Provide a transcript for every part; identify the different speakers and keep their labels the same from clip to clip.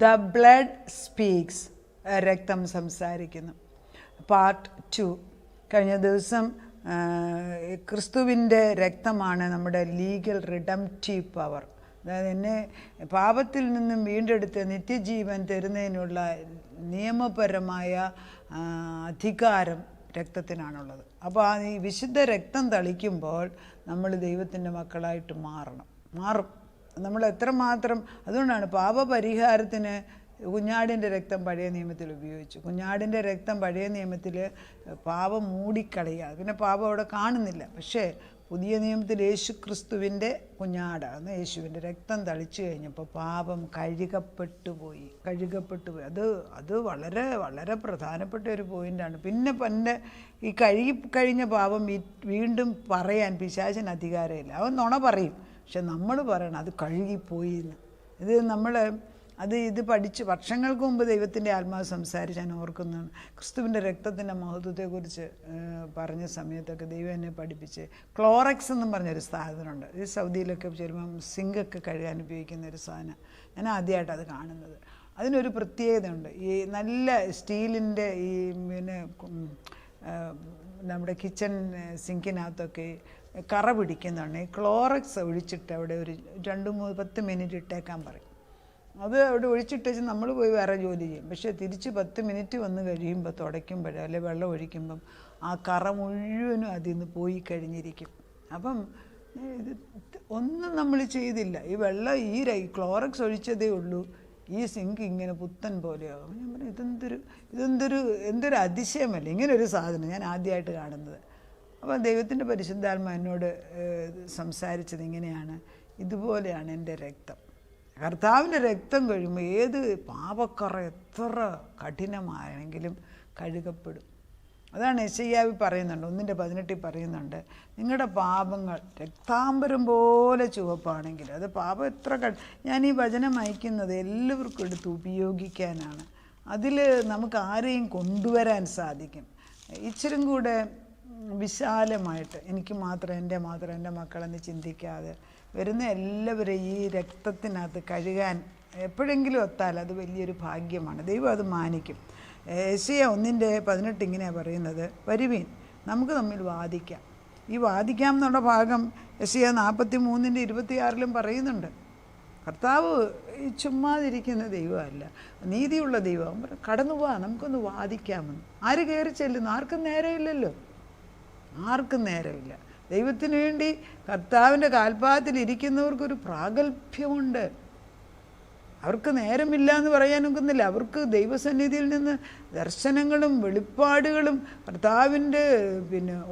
Speaker 1: The blood speaks, രക്തം സംസാരിക്കുന്നു. Part 2. കഴിഞ്ഞ ദിവസം ക്രിസ്തുവിൻ്റെ രക്തമാണ് നമ്മുടെ ലീഗൽ റിഡംപ്റ്റീവ് പവർ. അതായത് എന്നെ പാപത്തിൽ നിന്നും വീണ്ടെടുത്ത് നിത്യജീവൻ തരുന്നതിനുള്ള നിയമപരമായ അധികാരം രക്തത്തിനാണുള്ളത്. അപ്പോൾ ഈ വിശുദ്ധ രക്തം തളിക്കുമ്പോൾ നമ്മൾ ദൈവത്തിൻ്റെ മക്കളായിട്ട് മാറും. നമ്മൾ എത്രമാത്രം, അതുകൊണ്ടാണ് പാപപരിഹാരത്തിന് കുഞ്ഞാടിൻ്റെ രക്തം പഴയ നിയമത്തിൽ ഉപയോഗിച്ചു. കുഞ്ഞാടിൻ്റെ രക്തം പഴയ നിയമത്തിൽ പാപം മൂടിക്കളയുക, പിന്നെ പാപം അവിടെ കാണുന്നില്ല. പക്ഷേ പുതിയ നിയമത്തിൽ യേശു ക്രിസ്തുവിൻ്റെ കുഞ്ഞാടാണ്, യേശുവിൻ്റെ രക്തം തളിച്ചു കഴിഞ്ഞപ്പോൾ പാപം കഴുകപ്പെട്ടു പോയി. അത് വളരെ വളരെ പ്രധാനപ്പെട്ട ഒരു പോയിൻ്റാണ്. പിന്നെ ഈ കഴുകിക്കഴിഞ്ഞ പാപം വീണ്ടും പറയാൻ പിശാചിന് അധികാരമില്ല. അവൻ നുണ പറയും, പക്ഷെ നമ്മൾ പറയണം അത് കഴുകിപ്പോയി എന്ന്. ഇത് പഠിച്ച് വർഷങ്ങൾക്ക് മുമ്പ് ദൈവത്തിൻ്റെ ആത്മാവ് സംസാരിച്ച് ഞാൻ ഓർക്കുന്നതാണ്. ക്രിസ്തുവിൻ്റെ രക്തത്തിൻ്റെ മഹത്വത്തെക്കുറിച്ച് പറഞ്ഞ സമയത്തൊക്കെ ദൈവം എന്നെ പഠിപ്പിച്ച് ക്ലോറക്സ് എന്നും പറഞ്ഞൊരു സാധനമുണ്ട്. ഈ സൗദിയിലൊക്കെ ചെല്ലുമ്പം സിങ്കൊക്കെ കഴുകാൻ ഉപയോഗിക്കുന്ന ഒരു സാധനം. ഞാൻ ആദ്യമായിട്ട് അത് കാണുന്നത്. അതിനൊരു പ്രത്യേകതയുണ്ട്. ഈ നല്ല സ്റ്റീലിൻ്റെ ഈ പിന്നെ നമ്മുടെ കിച്ചൺ സിങ്കിനകത്തൊക്കെ കറ പിടിക്കുന്നുണ്ട്. ഈ ക്ലോറക്സ് ഒഴിച്ചിട്ട് അവിടെ ഒരു 2-10 മിനിറ്റ് ഇട്ടേക്കാൻ പറയും. അത് അവിടെ ഒഴിച്ചിട്ടേച്ച് നമ്മൾ പോയി വേറെ ജോലി ചെയ്യും. പക്ഷേ തിരിച്ച് 10 മിനിറ്റ് വന്ന് കഴിയുമ്പോൾ തുടയ്ക്കുമ്പോഴോ അല്ലെങ്കിൽ വെള്ളം ഒഴിക്കുമ്പം ആ കറ മുഴുവനും അതിൽ നിന്ന് പോയി കഴിഞ്ഞിരിക്കും. അപ്പം ഇത് ഒന്നും നമ്മൾ ചെയ്തില്ല. ഈ വെള്ളം ഈ ക്ലോറക്സ് ഒഴിച്ചതേ ഉള്ളൂ, ഈ സിങ്ക് ഇങ്ങനെ പുത്തൻ പോലെയാകും. ഞാൻ പറഞ്ഞു എന്തൊരു അതിശയമല്ല ഇങ്ങനൊരു സാധനം ഞാൻ ആദ്യമായിട്ട് കാണുന്നത്. അപ്പോൾ ദൈവത്തിൻ്റെ പരിശുദ്ധാത്മ എന്നോട് സംസാരിച്ചത് ഇങ്ങനെയാണ്, ഇതുപോലെയാണ് എൻ്റെ രക്തം. കർത്താവിൻ്റെ രക്തം കഴിയുമ്പോൾ ഏത് പാപക്കറ എത്ര കഠിനമായെങ്കിലും കഴുകപ്പെടും. അതാണ് യെശയ്യാവിൽ പറയുന്നുണ്ട്, 1:18 പറയുന്നുണ്ട്, നിങ്ങളുടെ പാപങ്ങൾ രക്താംബരം പോലെ ചുവപ്പാണെങ്കിൽ. അത് പാപം എത്ര ഞാൻ ഈ വചനം അയക്കുന്നത് എല്ലാവർക്കും എടുത്ത് ഉപയോഗിക്കാനാണ്. അതിൽ നമുക്ക് ആരെയും കൊണ്ടുവരാൻ സാധിക്കും. ഇച്ചിരും കൂടെ വിശാലമായിട്ട് എനിക്ക് മാത്രം എൻ്റെ മക്കളെന്ന് ചിന്തിക്കാതെ വരുന്ന എല്ലാവരെയും ഈ രക്തത്തിനകത്ത് കഴുകാൻ എപ്പോഴെങ്കിലും ഒത്താൽ അത് വലിയൊരു ഭാഗ്യമാണ്. ദൈവം അത് മാനിക്കും. യെശയ്യാ 1:18 ഇങ്ങനെയാണ് പറയുന്നത്, വരുവീൻ നമുക്ക് തമ്മിൽ വാദിക്കാം. ഈ വാദിക്കാം എന്നുള്ള ഭാഗം യെശയ്യാ 43:26 പറയുന്നുണ്ട്. കർത്താവ് ഈ ചുമ്മാതിരിക്കുന്ന ദൈവമല്ല, നീതിയുള്ള ദൈവം. കടന്നു പോവാ, നമുക്കൊന്ന് വാദിക്കാമെന്ന്. ആര് കയറി ചെല്ലുന്നു? ആർക്കും നേരമില്ല. ദൈവത്തിന് വേണ്ടി കർത്താവിൻ്റെ കാൽപാദത്തിൽ ഇരിക്കുന്നവർക്കൊരു പ്രാഗൽഭ്യമുണ്ട്. അവർക്ക് നേരമില്ല എന്ന് പറയാനൊക്കുന്നില്ല. അവർക്ക് ദൈവസന്നിധിയിൽ നിന്ന് ദർശനങ്ങളും വെളിപ്പാടുകളും കർത്താവിൻ്റെ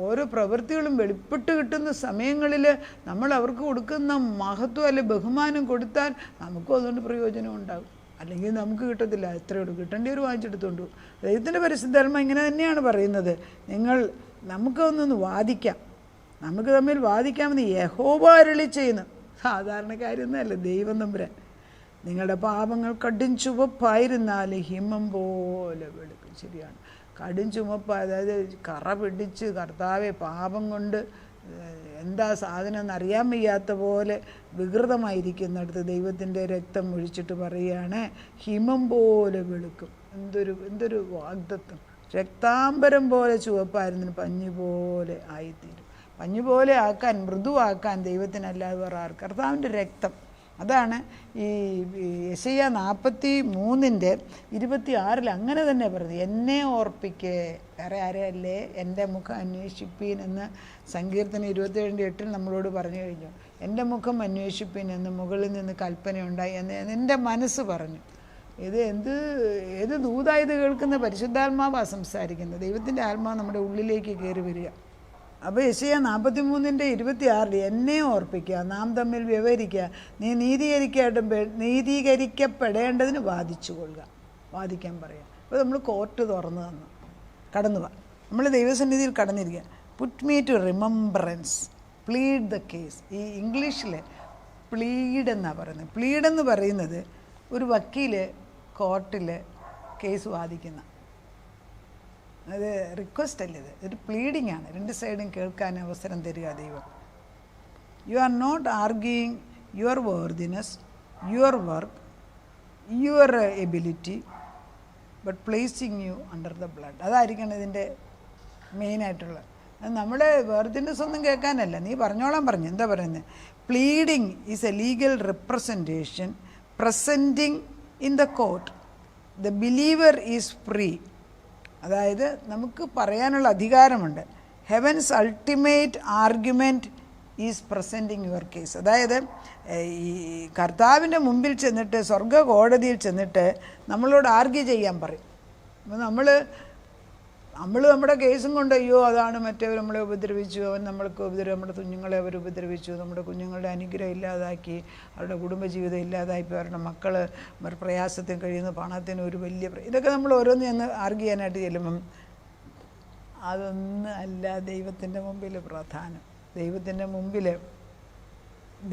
Speaker 1: ഓരോ പ്രവൃത്തികളും വെളിപ്പെട്ട് കിട്ടുന്ന സമയങ്ങളിൽ നമ്മൾ അവർക്ക് കൊടുക്കുന്ന മഹത്വം അല്ലെ ബഹുമാനം കൊടുത്താൽ നമുക്കും അതുകൊണ്ട് പ്രയോജനം ഉണ്ടാകും. അല്ലെങ്കിൽ നമുക്ക് കിട്ടത്തില്ല. എത്രയോട് കിട്ടേണ്ടിയൊരു വാങ്ങിച്ചെടുത്തുകൊണ്ട്. ദൈവത്തിൻ്റെ പരിശുദ്ധാത്മ ഇങ്ങനെ തന്നെയാണ് പറയുന്നത്, നമുക്കൊന്നൊന്ന് വാദിക്കാം, നമുക്ക് തമ്മിൽ വാദിക്കാമെന്ന് യഹോവ അരുളി ചെയ്യുന്നു. സാധാരണ കാര്യമൊന്നുമല്ല. ദൈവം തമ്പുരാൻ നിങ്ങളുടെ പാപങ്ങൾ കടും ചുവപ്പായിരുന്നാൽ ഹിമം പോലെ വെളുക്കും. ശരിയാണ്, കടും ചുവപ്പ്. അതായത് കറ പിടിച്ച് കർത്താവെ പാപം കൊണ്ട് എന്താ സാധനം എന്നറിയാൻ വയ്യാത്ത പോലെ വികൃതമായിരിക്കുന്നിടത്ത് ദൈവത്തിൻ്റെ രക്തം ഒഴിച്ചിട്ട് പറയുകയാണ് ഹിമം പോലെ വെളുക്കും. എന്തൊരു വാഗ്ദത്തം. രക്താംബരം പോലെ ചുവപ്പായിരുന്നു പഞ്ഞു പോലെ ആയിത്തീരും. പഞ്ഞു പോലെ ആക്കാൻ, മൃദുവാക്കാൻ ദൈവത്തിനല്ലാതെ വേറെ ആർക്ക്? കർത്താവിൻ്റെ രക്തം. അതാണ് ഈ യെശയ്യാ 43:26 അങ്ങനെ തന്നെ പറയുന്നത്, എന്നെ ഓർപ്പിക്കേ, വേറെ ആരെയല്ലേ, എൻ്റെ മുഖം അന്വേഷിപ്പീൻ എന്ന് സങ്കീർത്തനം 27:8 നമ്മളോട് പറഞ്ഞു കഴിഞ്ഞു. എൻ്റെ മുഖം അന്വേഷിപ്പീൻ എന്ന് മുകളിൽ നിന്ന് കൽപ്പനയുണ്ടായി എന്ന് എൻ്റെ മനസ്സ് പറഞ്ഞു. ഏത് ദൂതായത് കേൾക്കുന്ന പരിശുദ്ധാത്മാവാണ് സംസാരിക്കുന്നത്. ദൈവത്തിൻ്റെ ആത്മാവ് നമ്മുടെ ഉള്ളിലേക്ക് കയറി വരിക. അപ്പോൾ യെശയ്യാ 43:26 എന്നെ ഓർപ്പിക്കുക, നാം തമ്മിൽ വ്യവഹരിക്കുക, നീ നീതീകരിക്കപ്പെടേണ്ടതിന് വാദിച്ചു കൊള്ളുക. വാദിക്കാൻ പറയാം. അപ്പോൾ നമ്മൾ കോർട്ട് തുറന്നു തന്നു, കടന്നു പോവാം. നമ്മൾ ദൈവസന്നിധിയിൽ കടന്നിരിക്കുക. Put me to remembrance, plead the case. ഈ ഇംഗ്ലീഷിൽ പ്ലീഡ് എന്നാണ് പറയുന്നത്. പ്ലീഡ് എന്ന് പറയുന്നത് ഒരു വക്കീൽ കോർട്ടിൽ കേസ് വാദിക്കുന്ന അത് റിക്വസ്റ്റ് അല്ല, ഇതൊരു പ്ലീഡിംഗ് ആണ്. രണ്ട് സൈഡും കേൾക്കാൻ അവസരം തരിക ദൈവം. You are not arguing your worthiness, your work, your ability but placing you under the blood. അതായിരിക്കണം ഇതിൻ്റെ മെയിനായിട്ടുള്ളത്. അത് നമ്മുടെ വേർതിൻ്റെസ് ഒന്നും കേൾക്കാനല്ല, നീ പറഞ്ഞോളാൻ പറഞ്ഞു. എന്താ പറയുന്നത്? Pleading is a legal representation presenting in the court. The believer is free. അതായത് നമുക്ക് പറയാനുള്ള അധികാരമുണ്ട്. Heavens ultimate argument is presenting your case. അതായത് ഈ കർത്താവിൻ്റെ മുമ്പിൽ ചെന്നിട്ട്, സ്വർഗ കോടതിയിൽ ചെന്നിട്ട് നമ്മളോട് ആർഗ്യൂ ചെയ്യാൻ പറയും. അപ്പോൾ നമ്മൾ നമ്മുടെ കേസും കൊണ്ട്, അയ്യോ അതാണ് മറ്റേവർ നമ്മളെ ഉപദ്രവിച്ചു, അവൻ നമ്മൾക്ക് നമ്മുടെ കുഞ്ഞുങ്ങളെ അവർ ഉപദ്രവിച്ചു, നമ്മുടെ കുഞ്ഞുങ്ങളുടെ അനുഗ്രഹം ഇല്ലാതാക്കി, അവരുടെ കുടുംബജീവിതം ഇല്ലാതാക്കി, അവരുടെ മക്കൾ പ്രയാസത്തിൽ കഴിയുന്ന, പണത്തിന് ഒരു വലിയ ഇതൊക്കെ നമ്മൾ ഓരോന്ന് ചെന്ന് ആർഗ്യൂ ചെയ്യാനായിട്ട് ചെല്ലുമ്പം അതൊന്നും അല്ല ദൈവത്തിൻ്റെ മുമ്പിൽ പ്രധാനം. ദൈവത്തിൻ്റെ മുമ്പിൽ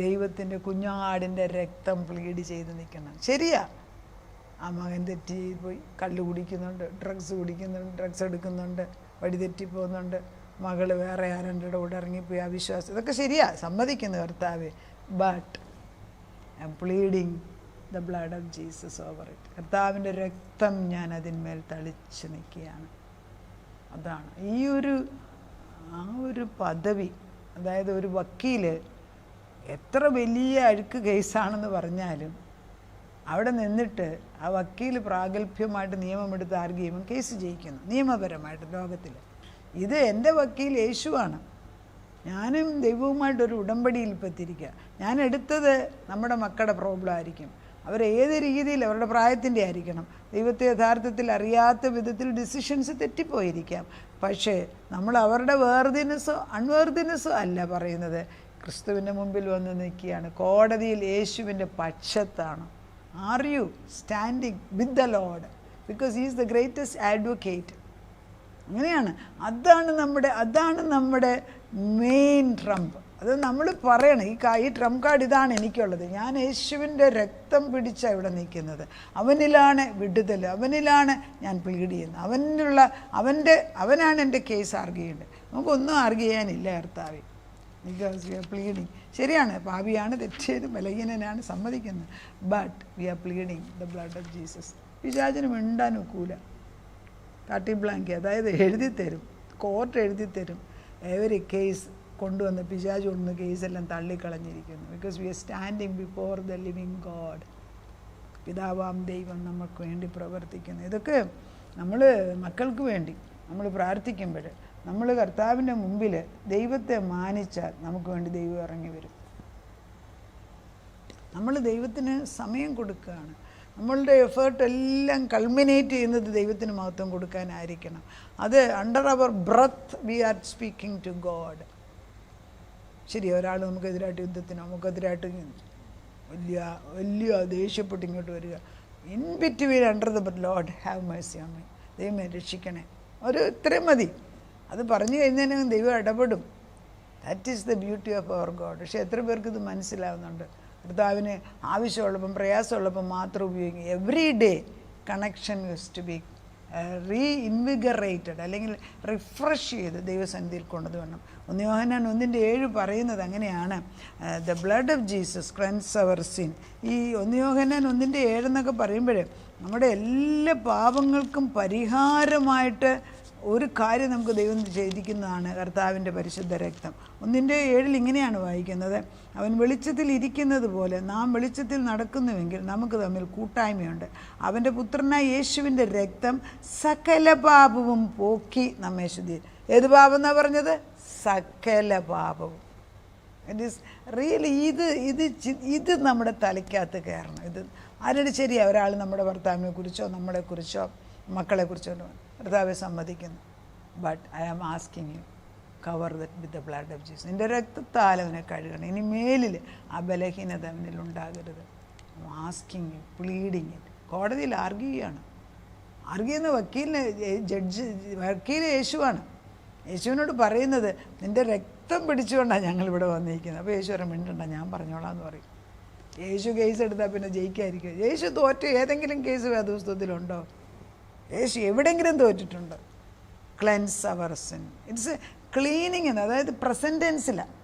Speaker 1: ദൈവത്തിൻ്റെ കുഞ്ഞാടിൻ്റെ രക്തം പ്ലീഡ് ചെയ്ത് നിൽക്കണം. ശരിയാ, ആ മകൻ തെറ്റി പോയി, കള്ള് കുടിക്കുന്നുണ്ട്, ഡ്രഗ്സ് എടുക്കുന്നുണ്ട്, വഴിതെറ്റിപ്പോകുന്നുണ്ട്, മകൾ വേറെ ആരുടെ കൂടെ ഇറങ്ങിപ്പോയി, അവിശ്വാസം, ഇതൊക്കെ ശരിയാ, സമ്മതിക്കുന്നു കർത്താവേ. But I M pleading the blood of Jesus over it. കർത്താവിൻ്റെ രക്തം ഞാൻ അതിന്മേൽ തളിച്ച് നിൽക്കുകയാണ്. അതാണ് ആ ഒരു പദവി. അതായത് ഒരു വക്കീൽ എത്ര വലിയ അഴുക്ക് കേസാണെന്ന് പറഞ്ഞാലും അവിടെ നിന്നിട്ട് ആ വക്കീൽ പ്രാഗൽഭ്യമായിട്ട് നിയമമെടുത്ത് ആർഗ്യൂ ചെയ്യുമ്പോൾ കേസ് ജയിക്കുന്നു നിയമപരമായിട്ട് ലോകത്തിൽ. ഇത് എൻ്റെ വക്കീൽ യേശുവാണ്. ഞാനും ദൈവവുമായിട്ടൊരു ഉടമ്പടിയിൽ എത്തിയിരിക്കുക. ഞാൻ എടുത്തത് നമ്മുടെ മക്കളുടെ പ്രോബ്ലം ആയിരിക്കും. അവരേത് രീതിയിൽ, അവരുടെ പ്രായത്തിൻ്റെ ആയിരിക്കണം. ദൈവത്തെ യഥാർത്ഥത്തിൽ അറിയാത്ത വിധത്തിൽ ഡിസിഷൻസ് തെറ്റിപ്പോയിരിക്കാം. പക്ഷേ നമ്മൾ അവരുടെ വേർതിനെസ്സോ അൺവേർതിനെസ്സോ അല്ല പറയുന്നത്. ക്രിസ്തുവിൻ്റെ മുമ്പിൽ വന്ന് നിൽക്കുകയാണ്. കോടതിയിൽ യേശുവിൻ്റെ പക്ഷത്താണ്. Are you standing with the lord? Because he is the greatest advocate. അങ്ങനെയാണ്. അതാണ് നമ്മുടെ മെയിൻ ട്രംപ്. അത് നമ്മൾ പറയണം. ഈ ട്രംപ് കാർഡ് ഇതാണ് എനിക്കുള്ളത്. ഞാൻ യേശുവിൻ്റെ രക്തം പിടിച്ചാണ് ഇവിടെ നിൽക്കുന്നത്. അവനിലാണ് വിടുതൽ, അവനിലാണ് ഞാൻ പ്ലീഡ് ചെയ്യുന്നത്. അവനാണ് എൻ്റെ കേസ് ആർഗ്യൂ ചെയ്യേണ്ടത്. നമുക്കൊന്നും ആർഗ്യൂ ചെയ്യാനില്ല കർത്താവേ. Because we are pleading. ശരിയാണ്, പാപിയാണ്, തെറ്റിയത്, ബലഹീനനാണ്, സമ്മതിക്കുന്നത്. But we are pleading the blood of Jesus. പിശാചിന് മിണ്ടാൻ ഒക്കൂല. കാട്ടി ബ്ലാങ്ക്, അതായത് എഴുതിത്തരും, കോർട്ട് എഴുതിത്തരും. എവരി കേസ് കൊണ്ടുവന്ന് പിശാച് കൊണ്ടുവന്ന് കേസെല്ലാം തള്ളിക്കളഞ്ഞിരിക്കുന്നു. Because we are standing before the living God. പിതാവാം ദൈവം നമുക്ക് വേണ്ടി പ്രവർത്തിക്കുന്നു. ഇതൊക്കെ നമ്മൾ മക്കൾക്ക് വേണ്ടി നമ്മൾ പ്രാർത്ഥിക്കുമ്പോൾ, നമ്മൾ കർത്താവിൻ്റെ മുമ്പിൽ ദൈവത്തെ മാനിച്ചാൽ നമുക്ക് വേണ്ടി ദൈവം ഇറങ്ങി വരും. നമ്മൾ ദൈവത്തിന് സമയം കൊടുക്കുകയാണ്. നമ്മളുടെ എഫേർട്ട് എല്ലാം കൾമിനേറ്റ് ചെയ്യുന്നത് ദൈവത്തിന് മഹത്വം കൊടുക്കാനായിരിക്കണം. അത് under our breath we are speaking to God. ശരി, ഒരാൾ നമുക്കെതിരായിട്ട് യുദ്ധത്തിന്, നമുക്കെതിരായിട്ട് വലിയ ദേഷ്യപ്പെട്ട് ഇങ്ങോട്ട് വരിക. In between under the Lord have mercy on me, ദൈവമേ രക്ഷിക്കണേ, ഇത്രയും മതി. അത് പറഞ്ഞു കഴിഞ്ഞാൽ ദൈവം ഇടപെടും. That is the beauty of our God. പക്ഷേ എത്ര പേർക്ക് ഇത് മനസ്സിലാവുന്നുണ്ട്? കർത്താവിന് ആവശ്യമുള്ളപ്പം, പ്രയാസമുള്ളപ്പം മാത്രം ഉപയോഗിക്കും. Every day connection use to be reinvigorated, അല്ലെങ്കിൽ റിഫ്രഷ് ചെയ്ത് ദൈവസന്നിധിയിൽ കൊണ്ടത് വേണം. 1 യോഹന്നാൻ 1:7 പറയുന്നത് അങ്ങനെയാണ്. The blood of Jesus cleanse our sin. ഈ 1 യോഹന്നാൻ 1:7 എന്നൊക്കെ പറയുമ്പോൾ നമ്മുടെ എല്ലാ പാപങ്ങൾക്കും പരിഹാരമായിട്ട് ഒരു കാര്യം നമുക്ക് ദൈവം ചെയ്തിരിക്കുന്നതാണ് കർത്താവിൻ്റെ പരിശുദ്ധ രക്തം. 1:7 ഇങ്ങനെയാണ് വായിക്കുന്നത്: അവൻ വെളിച്ചത്തിൽ ഇരിക്കുന്നത് പോലെ നാം വെളിച്ചത്തിൽ നടക്കുന്നുവെങ്കിൽ നമുക്ക് തമ്മിൽ കൂട്ടായ്മയുണ്ട്. അവൻ്റെ പുത്രനായ യേശുവിൻ്റെ രക്തം സകല പാപവും പോക്കി നമ്മെ ശുദ്ധീകരിക്കും. ഏത് പാപം എന്നാണ് പറഞ്ഞത്? സകല പാപവും. ഇറ്റ് ഈസ് റിയലി ഇത് നമ്മുടെ തലയ്ക്കകത്ത് കയറണം. ഇത് ആരുടെ ശരിയാ? ഒരാൾ നമ്മുടെ ഭർത്താവിനെ കുറിച്ചോ നമ്മളെക്കുറിച്ചോ മക്കളെക്കുറിച്ചോ കർത്താവെ സമ്മതിക്കുന്നു. But I am asking you, cover that with the blood of Jesus. എൻ്റെ രക്തത്താൽ അവനെ കഴുകണം. ഇനി മേലിൽ ആ ബലഹീനത അവനിൽ ഉണ്ടാകരുത്. Asking you, pleading it. കോടതിയിൽ ആർഗ്യൂ ചെയ്യാണ്. ആർഗ്യൂ ചെയ്യുന്ന വക്കീൽ യേശുവാണ്. യേശുവിനോട് പറയുന്നത്, നിൻ്റെ രക്തം പിടിച്ചുകൊണ്ടാണ് ഞങ്ങളിവിടെ വന്നിരിക്കുന്നത്. അപ്പോൾ യേശു പറയാൻ മിണ്ടണ്ട, ഞാൻ പറഞ്ഞോളാം എന്ന് പറയും. യേശു കേസ് എടുത്താൽ പിന്നെ ജയിക്കാതിരിക്കും. യേശു തോറ്റ ഏതെങ്കിലും കേസ് വേദപുസ്തകത്തിലുണ്ടോ? യേശു എവിടെയെങ്കിലും തോറ്റിട്ടുണ്ടോ? Cleanse our sin. It's a cleaning എന്ന്, അതായത് പ്രസൻറ്റ് ടെൻസിലാണ്.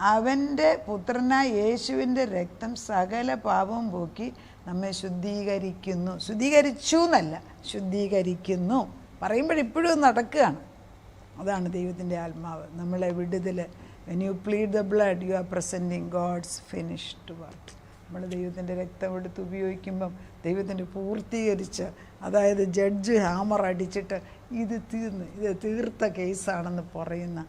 Speaker 1: അവൻ്റെ പുത്രനായ യേശുവിൻ്റെ രക്തം സകല പാപവും പോക്കി നമ്മെ ശുദ്ധീകരിക്കുന്നു. ശുദ്ധീകരിച്ചു എന്നല്ല, ശുദ്ധീകരിക്കുന്നു. പറയുമ്പോഴിപ്പോഴും നടക്കുകയാണ്. അതാണ് ദൈവത്തിൻ്റെ ആത്മാവ് നമ്മളെ വിടുതൽ. When you plead the blood you are presenting God's finished work. നമ്മൾ ദൈവത്തിൻ്റെ രക്തം എടുത്ത് ഉപയോഗിക്കുമ്പം ദൈവത്തിൻ്റെ പൂർത്തീകരിച്ച്, അതായത് ജഡ്ജ് ഹാമർ അടിച്ചിട്ട് ഇത് തീർത്ത കേസാണെന്ന് പറയുന്ന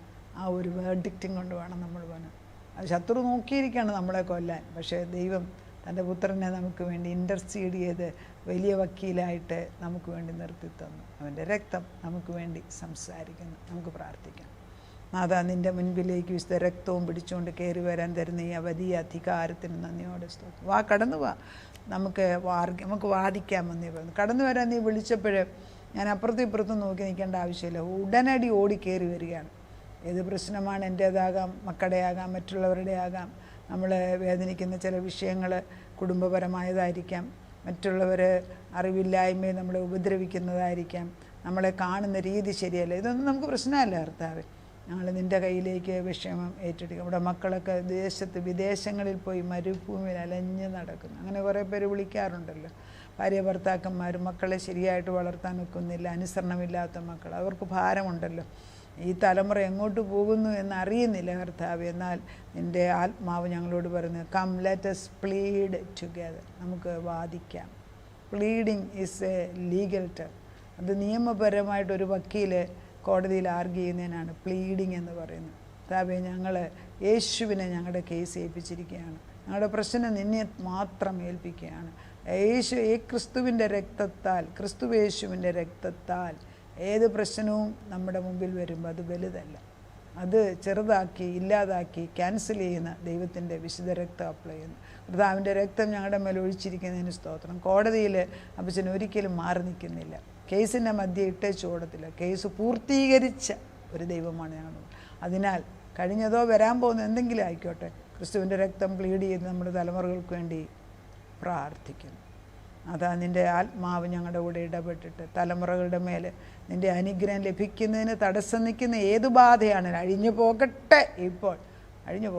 Speaker 1: ആ ഒരു വേർഡിക്റ്റും കൊണ്ട് വേണം നമ്മൾ പോകാൻ. അത് ശത്രു നോക്കിയിരിക്കുകയാണ് നമ്മളെ കൊല്ലാൻ. പക്ഷേ ദൈവം തൻ്റെ പുത്രനെ നമുക്ക് വേണ്ടി ഇൻ്റർസീഡ് ചെയ്ത് വലിയ വക്കീലായിട്ട് നമുക്ക് വേണ്ടി നിർത്തി തന്നു. അവൻ്റെ രക്തം നമുക്ക് വേണ്ടി സംസാരിക്കുന്നു. നമുക്ക് പ്രാർത്ഥിക്കാം. നാഥാ, നിൻ്റെ മുൻപിലേക്ക് വിശുദ്ധ രക്തവും പിടിച്ചുകൊണ്ട് കയറി വരാൻ തരുന്ന ഈ വലിയ അധികാരത്തിന് നന്ദിയോടെ സ്തോത്രം. കടന്നു വാ, നമുക്ക് വാദിക്കാമെന്നേ പറഞ്ഞു. കടന്നു വരാൻ നീ വിളിച്ചപ്പോൾ ഞാൻ അപ്പുറത്തും ഇപ്പുറത്തും നോക്കി നിൽക്കേണ്ട ആവശ്യമില്ല. ഉടനടി ഓടി കയറി വരികയാണ്. ഏത് പ്രശ്നമാണ്, എൻ്റേതാകാം, മക്കളുടെ ആകാം, മറ്റുള്ളവരുടെ ആകാം. നമ്മളെ വേദനിക്കുന്ന ചില വിഷയങ്ങൾ കുടുംബപരമായതായിരിക്കാം, മറ്റുള്ളവർ അറിവില്ലായ്മയെ നമ്മളെ ഉപദ്രവിക്കുന്നതായിരിക്കാം, നമ്മളെ കാണുന്ന രീതി ശരിയല്ല. ഇതൊന്നും നമുക്ക് പ്രശ്നമല്ല കർത്താവേ. ഞങ്ങൾ നിൻ്റെ കയ്യിലേക്ക് വിഷമം ഏറ്റെടുക്കും. നമ്മുടെ മക്കളൊക്കെ വിദേശങ്ങളിൽ പോയി മരുഭൂമിയിൽ അലഞ്ഞ് നടക്കുന്നു. അങ്ങനെ കുറേ പേര് വിളിക്കാറുണ്ടല്ലോ. ഭാര്യ ഭർത്താക്കന്മാരും മക്കളെ ശരിയായിട്ട് വളർത്താൻ ഒക്കുന്നില്ല, അനുസരണമില്ലാത്ത മക്കൾ, അവർക്ക് ഭാരമുണ്ടല്ലോ. ഈ തലമുറ എങ്ങോട്ട് പോകുന്നു എന്നറിയുന്നില്ല കർത്താവ്. എന്നാൽ നിൻ്റെ ആത്മാവ് ഞങ്ങളോട് പറഞ്ഞു, come let us plead together. നമുക്ക് വാദിക്കാം. Pleading is a legal term. അത് നിയമപരമായിട്ടൊരു വക്കീൽ കോടതിയിൽ ആർഗ്യ ചെയ്യുന്നതിനാണ് പ്ലീഡിങ് എന്ന് പറയുന്നത്. കർത്താവേ, ഞങ്ങൾ യേശുവിനെ ഞങ്ങളുടെ കേസ് ഏൽപ്പിച്ചിരിക്കുകയാണ്. ഞങ്ങളുടെ പ്രശ്നം നിന്നെ മാത്രം ഏൽപ്പിക്കുകയാണ്. ക്രിസ്തുവിൻ്റെ രക്തത്താൽ, യേശുവിൻ്റെ രക്തത്താൽ ഏത് പ്രശ്നവും നമ്മുടെ മുമ്പിൽ വരുമ്പോൾ അത് വലുതല്ല, അത് ചെറുതാക്കി ഇല്ലാതാക്കി ക്യാൻസൽ ചെയ്യുന്ന ദൈവത്തിൻ്റെ വിശുദ്ധ രക്തം അപ്ലൈ ചെയ്യുന്നു. കർത്താവിൻ്റെ രക്തം ഞങ്ങളുടെ മേൽ ഒഴിച്ചിരിക്കുന്നതിന് സ്തോത്രം. കോടതിയിൽ അപ്പച്ചൻ ഒരിക്കലും മാറി നിൽക്കുന്നില്ല, കേസിൻ്റെ മധ്യ ഇട്ടേച്ച് ഓടത്തില്ല. കേസ് പൂർത്തീകരിച്ച ഒരു ദൈവമാണ് ഞങ്ങൾ. അതിനാൽ കഴിഞ്ഞതോ വരാൻ പോകുന്ന എന്തെങ്കിലും ആയിക്കോട്ടെ, ക്രിസ്തുവിൻ്റെ രക്തം പ്ലീഡ് ചെയ്ത് നമ്മുടെ തലമുറകൾക്ക് വേണ്ടി പ്രാർത്ഥിക്കുന്നു. അതാ നിൻ്റെ ആത്മാവ് ഞങ്ങളുടെ കൂടെ ഇടപെട്ടിട്ട് തലമുറകളുടെ മേൽ നിൻ്റെ അനുഗ്രഹം ലഭിക്കുന്നതിന് തടസ്സം നിൽക്കുന്ന ഏതു ബാധയാണെങ്കിലും അഴിഞ്ഞു പോകട്ടെ. ഇപ്പോൾ അഴിഞ്ഞു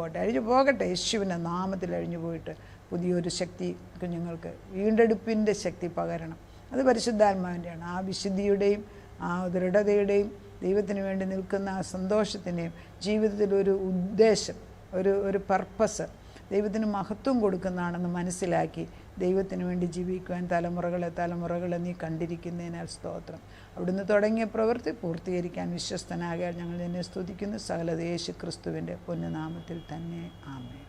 Speaker 1: പോകട്ടെ. യേശുവിൻ്റെ നാമത്തിൽ അഴിഞ്ഞു പോയിട്ട് പുതിയൊരു ശക്തി കുഞ്ഞുങ്ങൾക്ക്, വീണ്ടെടുപ്പിൻ്റെ ശക്തി പകരണം. അത് പരിശുദ്ധാത്മാവിൻ്റെയാണ്. ആ വിശുദ്ധിയുടെയും ആ ദൃഢതയുടെയും ദൈവത്തിന് വേണ്ടി നിൽക്കുന്ന ആ സന്തോഷത്തിൻ്റെയും ജീവിതത്തിലൊരു ഉദ്ദേശം, ഒരു പർപ്പസ്, ദൈവത്തിന് മഹത്വം കൊടുക്കുന്നതാണെന്ന് മനസ്സിലാക്കി ദൈവത്തിന് വേണ്ടി ജീവിക്കുവാൻ തലമുറകളെ നീ കണ്ടിരിക്കുന്നതിനാൽ സ്തോത്രം. അവിടുന്ന് തുടങ്ങിയ പ്രവൃത്തി പൂർത്തീകരിക്കാൻ വിശ്വസ്തനാകാൻ ഞങ്ങൾ നിന്നെ സ്തുതിക്കുന്നു. സകലത യേശു ക്രിസ്തുവിൻ്റെ പൊന്നുനാമത്തിൽ തന്നെ. ആമേൻ.